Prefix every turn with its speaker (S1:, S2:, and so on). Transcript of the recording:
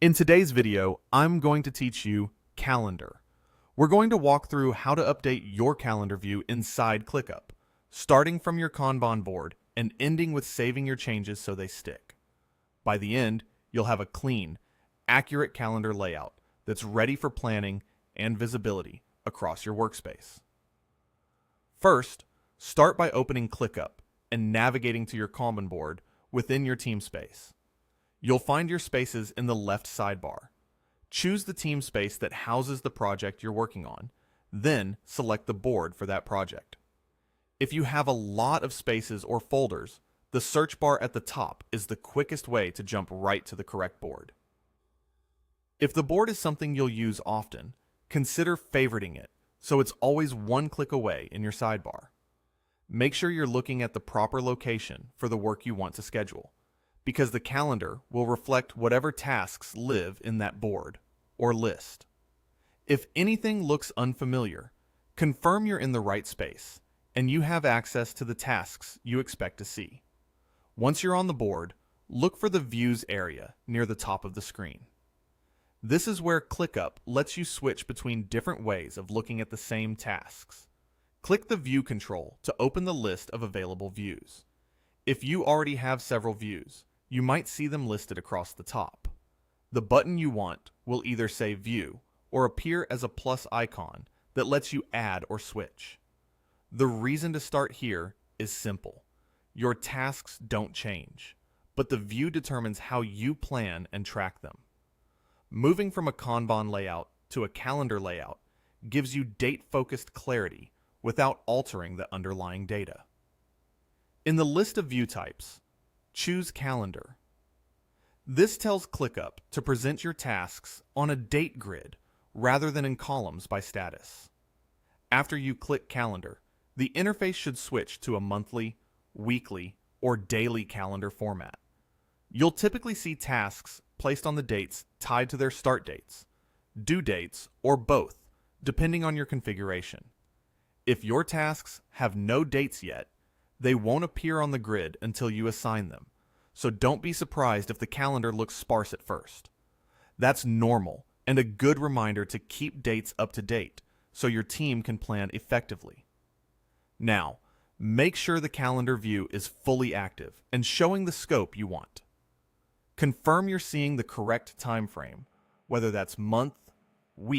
S1: In today's video, I'm going to teach you Calendar. We're going to walk through how to update your calendar view inside ClickUp, starting from your Kanban board and ending with saving your changes so they stick. By the end, you'll have a clean, accurate calendar layout that's ready for planning and visibility across your workspace. First, start by opening ClickUp and navigating to your Kanban board within your team space. You'll find your spaces in the left sidebar. Choose the team space that houses the project you're working on, then select the board for that project. If you have a lot of spaces or folders, the search bar at the top is the quickest way to jump right to the correct board. If the board is something you'll use often, consider favoriting it so it's always one click away in your sidebar. Make sure you're looking at the proper location for the work you want to schedule, because the calendar will reflect whatever tasks live in that board or list. If anything looks unfamiliar, confirm you're in the right space and you have access to the tasks you expect to see. Once you're on the board, look for the Views area near the top of the screen. This is where ClickUp lets you switch between different ways of looking at the same tasks. Click the View control to open the list of available views. If you already have several views, you might see them listed across the top. The button you want will either say View or appear as a plus icon that lets you add or switch. The reason to start here is simple. Your tasks don't change, but the view determines how you plan and track them. Moving from a Kanban layout to a calendar layout gives you date-focused clarity without altering the underlying data. In the list of view types, choose Calendar. This tells ClickUp to present your tasks on a date grid rather than in columns by status. After you click Calendar, the interface should switch to a monthly, weekly, or daily calendar format. You'll typically see tasks placed on the dates tied to their start dates, due dates, or both, depending on your configuration. If your tasks have no dates yet, they won't appear on the grid until you assign them, so don't be surprised if the calendar looks sparse at first. That's normal and a good reminder to keep dates up to date so your team can plan effectively. Now, make sure the calendar view is fully active and showing the scope you want. Confirm you're seeing the correct time frame, whether that's month, week,